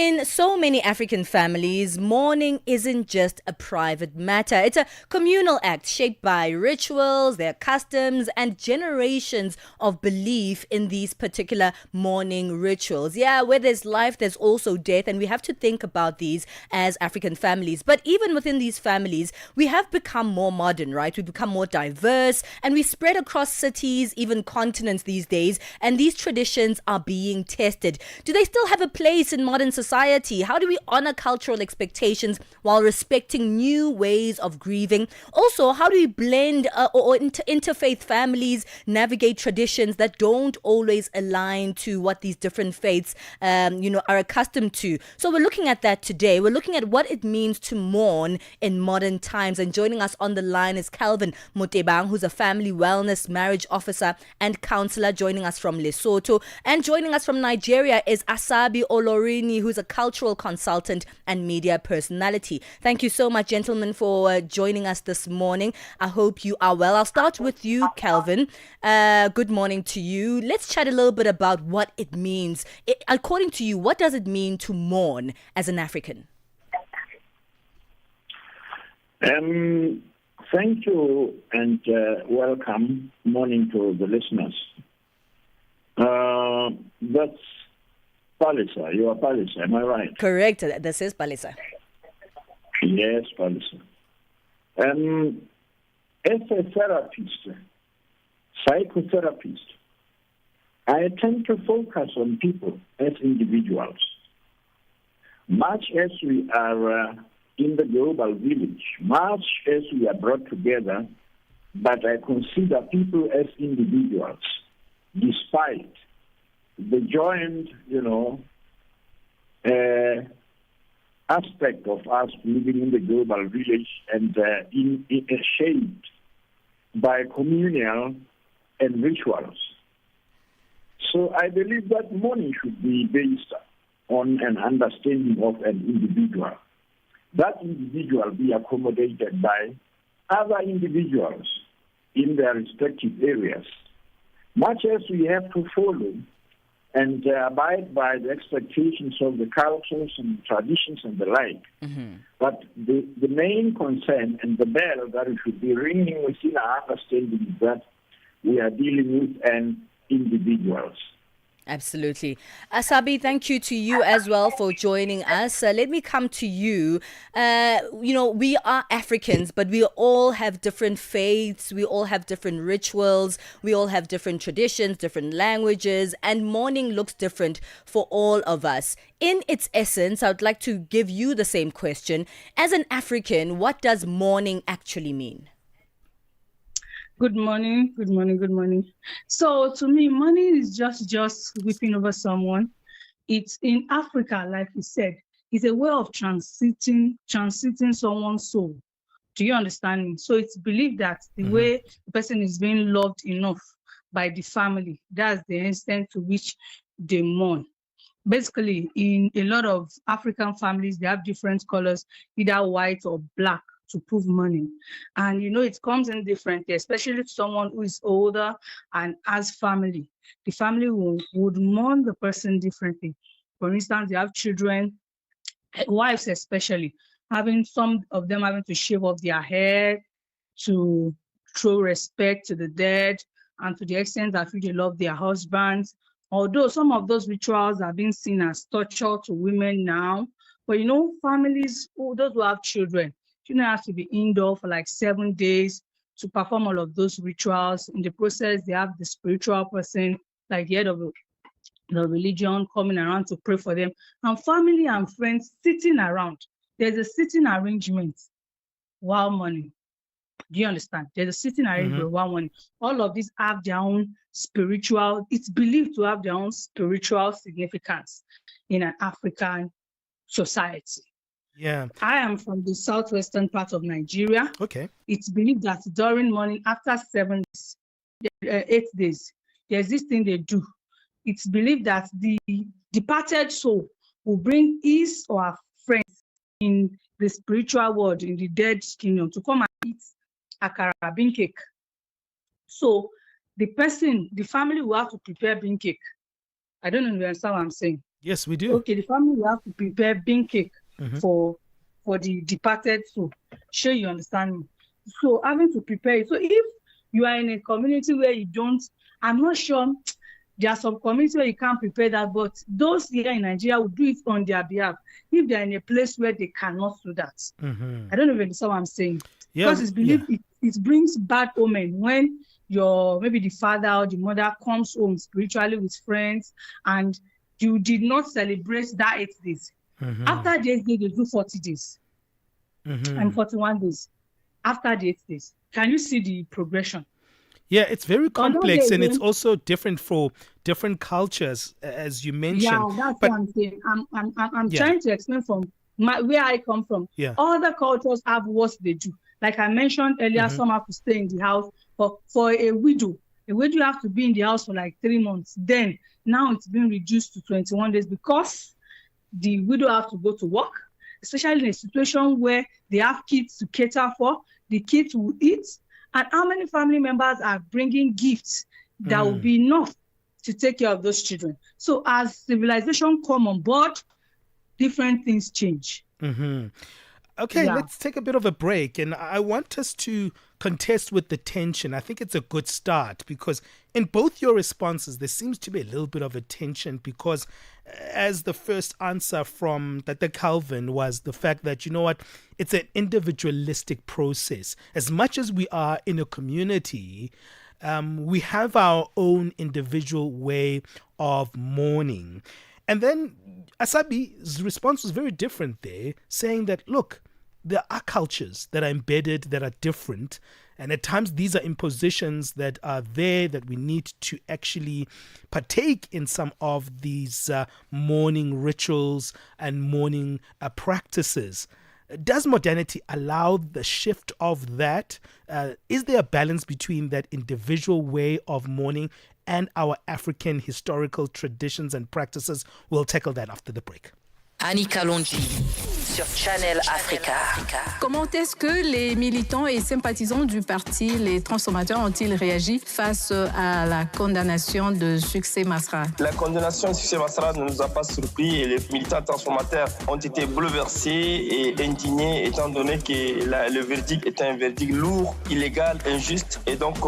In so many African families, mourning isn't just a private matter. It's a communal act shaped by rituals, their customs, and generations of belief in these particular mourning rituals. Yeah, where there's life, there's also death, and we have to think about these as African families. But even within these families, we have become more modern, right? We've become more diverse, and we spread across cities, even continents these days, and these traditions are being tested. Do they still have a place in modern society? How do we honor cultural expectations while respecting new ways of grieving? Also, how do we blend interfaith families navigate traditions that don't always align to what these different faiths, are accustomed to? So we're looking at that today. We're looking at what it means to mourn in modern times. And joining us on the line is Calvin Motebang, who's a family wellness marriage officer and counselor, joining us from Lesotho. And joining us from Nigeria is Asabi Olorinniyi, who's a cultural consultant and media personality. Thank you so much, gentlemen, for joining us this morning. I hope you are well. I'll start with you, Calvin. Good morning to you. Let's chat a little bit about what it means. According to you, what does it mean to mourn as an African? Thank you and welcome. Morning to the listeners. That's Palesa. You are Palesa, am I right? Correct. This is Palesa. Yes, Palesa. As a therapist, psychotherapist, I tend to focus on people as individuals. Much as we are in the global village, much as we are brought together, but I consider people as individuals, despite the joint, aspect of us living in the global village and shaped by communal and rituals. So I believe that mourning should be based on an understanding of an individual. That individual be accommodated by other individuals in their respective areas. Much as we have to follow and abide by the expectations of the cultures and traditions and the like. Mm-hmm. But the main concern and the bell that we should be ringing within our understanding is that we are dealing with an individuals. Absolutely. Asabi, thank you to you as well for joining us. Let me come to you. We are Africans, but we all have different faiths. We all have different rituals. We all have different traditions, different languages, and mourning looks different for all of us. In its essence, I would like to give you the same question. As an African, what does mourning actually mean? Good morning. So to me, mourning is just weeping over someone. It's in Africa, like you said, it's a way of transiting someone's soul. Do you understand me? So it's believed that the way the person is being loved enough by the family, that's the extent to which they mourn. Basically, in a lot of African families, they have different colors, either white or black, to prove mourning. And it comes in differently, especially to someone who is older and has family. The family would mourn the person differently. For instance, they have children, wives especially, some of them having to shave off their hair to show respect to the dead, and to the extent that they love their husbands. Although some of those rituals are being seen as torture to women now, but families, those who have children have to be indoor for like 7 days to perform all of those rituals. In the process, they have the spiritual person, like the head of the religion, coming around to pray for them, and family and friends sitting around. There's a sitting arrangement while mourning. Do you understand? There's a sitting arrangement while mourning. All of these have their own spiritual, it's believed to have their own spiritual significance in an African society. Yeah. I am from the southwestern part of Nigeria. Okay. It's believed that during mourning, after 8 days, there's this thing they do. It's believed that the departed soul will bring his or her friends in the spiritual world, in the dead kingdom, to come and eat akara bean cake. So the family will have to prepare bean cake. I don't know if you understand what I'm saying. Yes, we do. Okay, the family will have to prepare bean cake Mm-hmm. for the departed soul. Sure, you understand me? So having to prepare it. So if you are in a community where you don't, I'm not sure, there are some communities where you can't prepare that, but those here in Nigeria will do it on their behalf if they are in a place where they cannot do that. Mm-hmm. I don't know if you understand what I'm saying. Yeah, Because it's believed it brings bad omen when maybe the father or the mother comes home spiritually with friends and you did not celebrate that 8 days. Mm-hmm. After the 8 days, they do 40 days and 41 days. After the 8 days, can you see the progression? Yeah, it's very complex, and it's again, also different for different cultures, as you mentioned. Yeah, that's what I'm saying. I'm trying to explain from where I come from. Yeah. Other cultures have what they do. Like I mentioned earlier, some have to stay in the house. But for a widow have to be in the house for like 3 months. Then now it's been reduced to 21 days because the widow have to go to work, especially in a situation where they have kids to cater for. The kids will eat. And how many family members are bringing gifts that will be enough to take care of those children? So as civilization come on board, different things change. Mm-hmm. Okay, let's take a bit of a break. And I want us to contest with the tension. I think it's a good start because in both your responses, there seems to be a little bit of a tension because as the first answer from Dr. Calvin was the fact that, you know what, it's an individualistic process. As much as we are in a community, we have our own individual way of mourning. And then Asabi's response was very different there, saying that, look, there are cultures that are embedded, that are different. And at times, these are impositions that are there that we need to actually partake in some of these mourning rituals and mourning practices. Does modernity allow the shift of that? Is there a balance between that individual way of mourning and our African historical traditions and practices? We'll tackle that after the break. Annika Longi sur Channel Africa. Comment est-ce que les militants et sympathisants du parti, les transformateurs, ont-ils réagi face à la condamnation de Succès Masra? La condamnation de Succès Masra ne nous a pas surpris et les militants transformateurs ont été bouleversés et indignés étant donné que le verdict est un verdict lourd, illégal, injuste et donc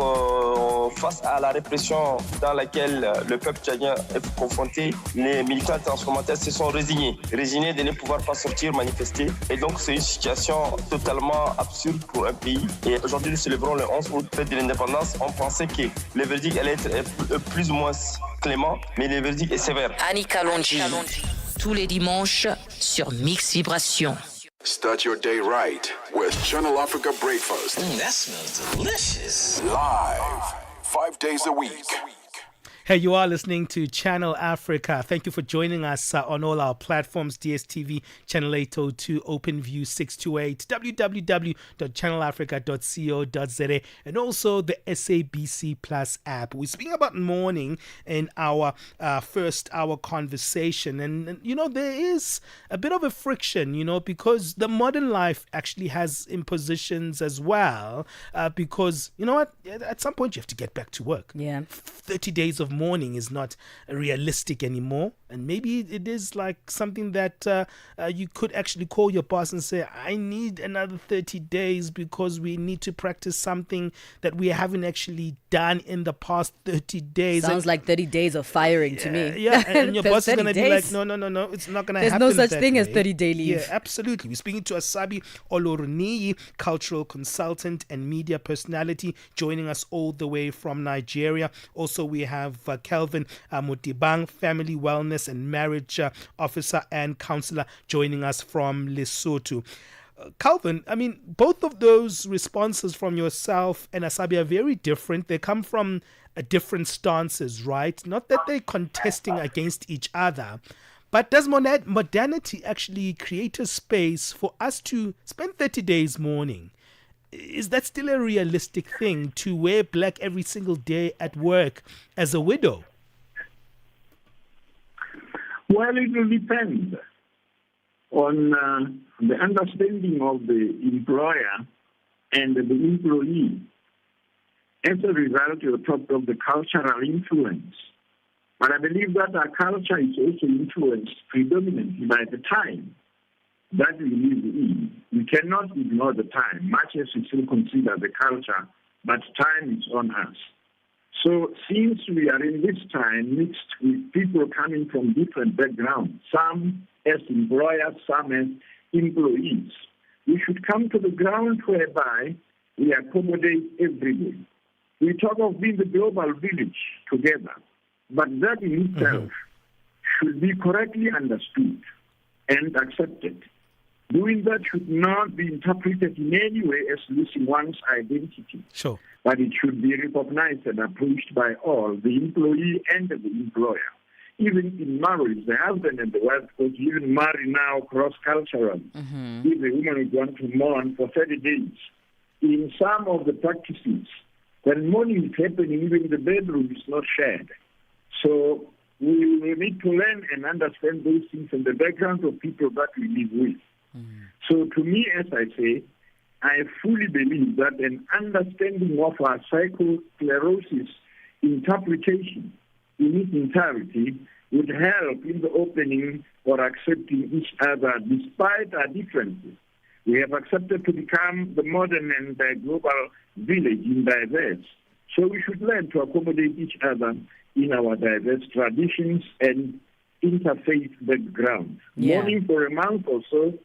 face à la répression dans laquelle le peuple tchadien est confronté, les militants transformateurs se sont résignés de ne pouvoir pas sortir manifester. Et donc, c'est une situation totalement absurde pour un pays. Et aujourd'hui, nous célébrons le 11 août, fête de l'indépendance. On pensait que le verdict allait être plus ou moins clément, mais le verdict est sévère. Annika Longi, tous les dimanches sur Mix Vibration. Start your day right with Channel Africa Breakfast. That smells delicious. Live, 5 days a week. Hey, you are listening to Channel Africa. Thank you for joining us on all our platforms, DSTV, Channel 802, OpenView 628, www.channelafrica.co.za, and also the SABC Plus app. We're speaking about mourning in our first hour conversation. And, you know, there is a bit of a friction, you know, because the modern life actually has impositions as well. Because, you know what, at some point you have to get back to work. Yeah. 30 days of mourning is not realistic anymore, and maybe it is like something that you could actually call your boss and say, I need another 30 days because we need to practice something that we haven't actually done in the past 30 days. Sounds like 30 days of firing to me. Yeah, and your boss is going to be like, no, it's not going to happen. There's no such thing as 30-day leave. Yeah, absolutely. We're speaking to Asabi Olorinniyi, cultural consultant and media personality, joining us all the way from Nigeria. Also, we have Calvin Motebang, family wellness and marriage officer and counselor, joining us from Lesotho. Calvin, I mean, both of those responses from yourself and Asabi are very different. They come from different stances, right? Not that they're contesting against each other, but does modernity actually create a space for us to spend 30 days mourning? Is that still a realistic thing, to wear black every single day at work as a widow? Well, it will depend on the understanding of the employer and the employee as a result of the cultural influence But I believe that our culture is also influenced predominantly by the time that we live in. We cannot ignore the time, much as we still consider the culture, but time is on us. So since we are in this time mixed with people coming from different backgrounds, some as employers, some as employees, we should come to the ground whereby we accommodate everybody. We talk of being the global village together, but that in itself should be correctly understood and accepted. Doing that should not be interpreted in any way as losing one's identity. Sure. But it should be recognized and approached by all, the employee and the employer. Even in marriage, the husband and the wife could even marry now cross-culturally. If the woman would want to mourn for 30 days. In some of the practices, when mourning is happening, even the bedroom is not shared. So we will need to learn and understand those things in the background of people that we live with. So to me, as I say, I fully believe that an understanding of our psychosclerosis interpretation in its entirety would help in the opening or accepting each other despite our differences. We have accepted to become the modern and the global village in diverse. So we should learn to accommodate each other in our diverse traditions and interfaith background. Mourning for a month or so,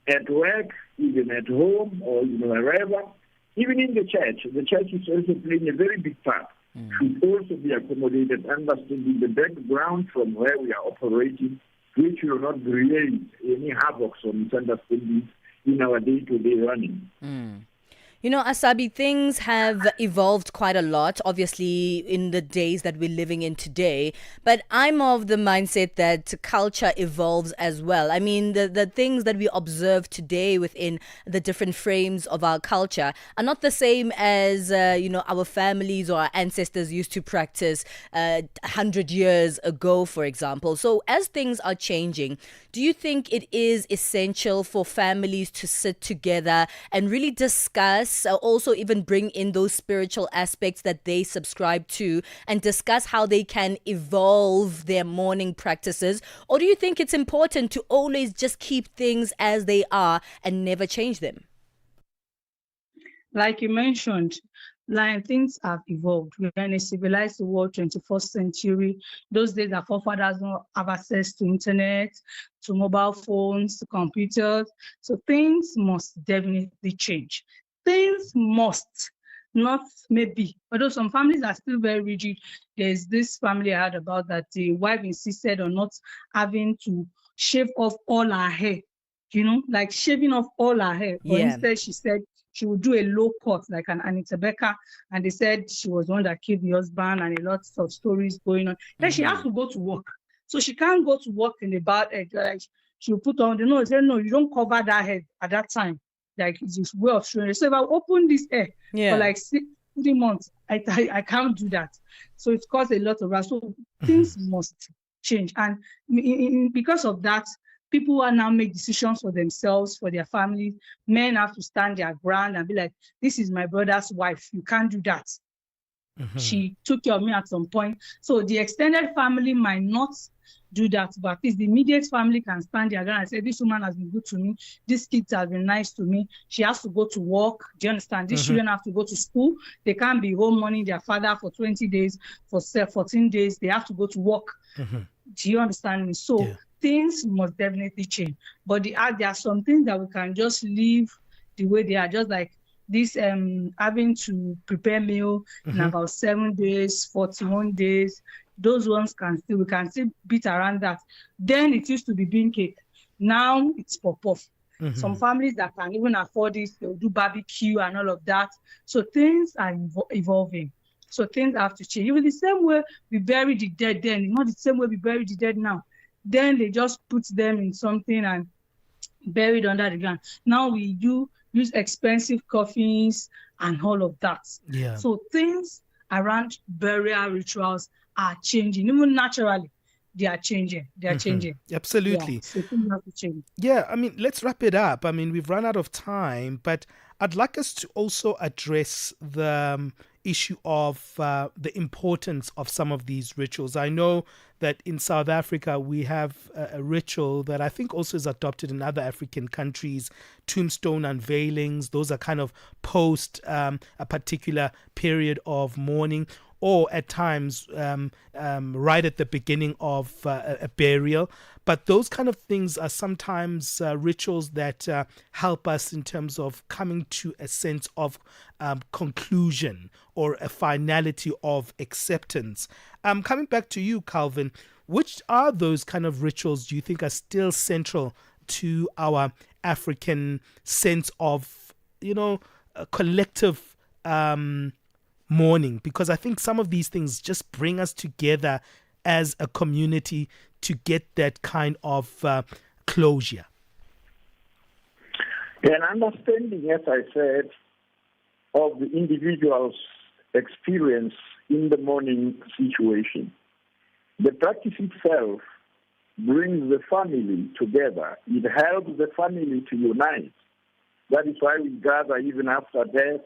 at work, even at home, or wherever, even in the church is also playing a very big part. Should also be accommodated, understanding the background from where we are operating, which will not create any havoc or misunderstandings in our day-to-day running. You know, Asabi, things have evolved quite a lot, obviously, in the days that we're living in today. But I'm of the mindset that culture evolves as well. I mean, the things that we observe today within the different frames of our culture are not the same as, our families or our ancestors used to practice 100 years ago, for example. So as things are changing, do you think it is essential for families to sit together and really discuss, also even bring in those spiritual aspects that they subscribe to and discuss how they can evolve their mourning practices? Or do you think it's important to always just keep things as they are and never change them? Like you mentioned, things have evolved. We're in a civilized world, 21st century. Those days, our forefathers don't have access to internet, to mobile phones, to computers. So things must definitely change. Things must, not maybe. Although some families are still very rigid. There's this family I heard about that the wife insisted on not having to shave off all her hair, like shaving off all her hair. But instead, she said she would do a low cut, like an Anita Becker. And they said she was the one that killed the husband and a lot of stories going on. Then she has to go to work. So she can't go to work in a bad head. Like she'll put on, they said, no, you don't cover that head at that time. Like it's just way of showing. So if I open this hair for like 3 months, I can't do that. So it caused a lot of rush. So things must change. And because of that, people are now make decisions for themselves, for their families. Men have to stand their ground and be like, this is my brother's wife. You can't do that. She took care of me at some point. So the extended family might not do that, but at least the immediate family can stand their ground and say, this woman has been good to me. These kids have been nice to me. She has to go to work. Do you understand? These children have to go to school. They can't be home mourning their father for 20 days, for 14 days. They have to go to work. Do you understand me? So things must definitely change. But there are some things that we can just leave the way they are, just like this having to prepare meal in about 7 days, 41 days. Those ones we can still beat around that. Then it used to be bean cake. Now it's pop-off. Some families that can even afford it, they'll do barbecue and all of that. So things are evolving. So things have to change. Even the same way we bury the dead then, not the same way we bury the dead now. Then they just put them in something and bury it under the ground. Now we use expensive coffins and all of that. So things around burial rituals are changing. Even naturally, they are changing. Absolutely. So things have to change. I mean, let's wrap it up. I mean, we've run out of time, but I'd like us to also address the issue of the importance of some of these rituals. I know that in South Africa we have a ritual that I think also is adopted in other African countries, tombstone unveilings. Those are kind of post a particular period of mourning, or at times right at the beginning of a burial. But those kind of things are sometimes rituals that help us in terms of coming to a sense of conclusion or a finality of acceptance. Coming back to you, Calvin, which are those kind of rituals do you think are still central to our African sense of, a collective mourning? Because I think some of these things just bring us together as a community to get that kind of closure. An understanding, as I said, of the individual's experience in the mourning situation. The practice itself brings the family together. It helps the family to unite. That is why we gather even after death,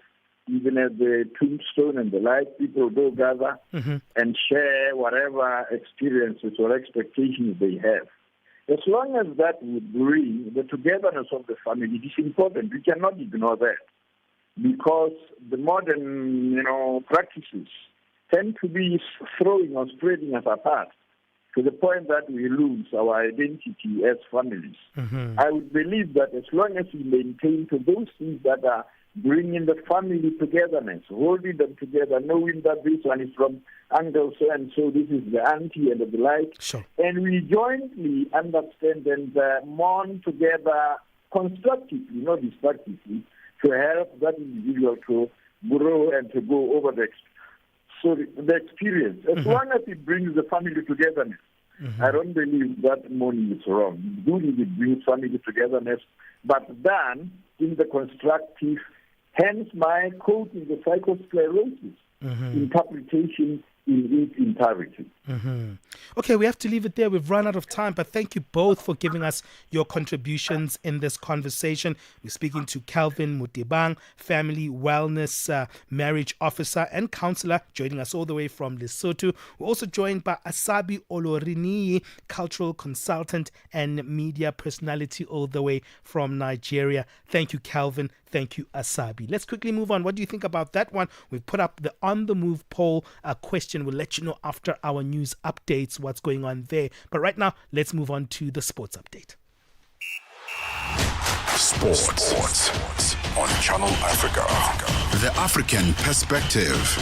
even at the tombstone and the like. People go gather and share whatever experiences or expectations they have. As long as that would bring the togetherness of the family, it is important. We cannot ignore that, because the modern, practices tend to be throwing or spreading us apart to the point that we lose our identity as families. I would believe that as long as we maintain to those things that are bringing the family togetherness, holding them together, knowing that this one is from uncle so and so, this is the auntie and the like, sure. And we jointly understand and mourn together constructively, not destructively, to help that individual to grow and to go over the experience. As long as it brings the family togetherness, I don't believe that mourning is wrong. It's good if it brings family togetherness, but done in the constructive, hence my quote in the psychosclerosis interpretation in its entirety. Okay, we have to leave it there. We've run out of time, but thank you both for giving us your contributions in this conversation. We're speaking to Calvin Motebang, family wellness marriage officer and counsellor, joining us all the way from Lesotho. We're also joined by Asabi Olorinniyi, cultural consultant and media personality, all the way from Nigeria. Thank you, Calvin. Thank you, Asabi. Let's quickly move on. What do you think about that one? We've put up the On the Move poll question. We'll let you know after our news updates what's going on there. But right now, let's move on to the sports update. Sports on Channel Africa. The African perspective.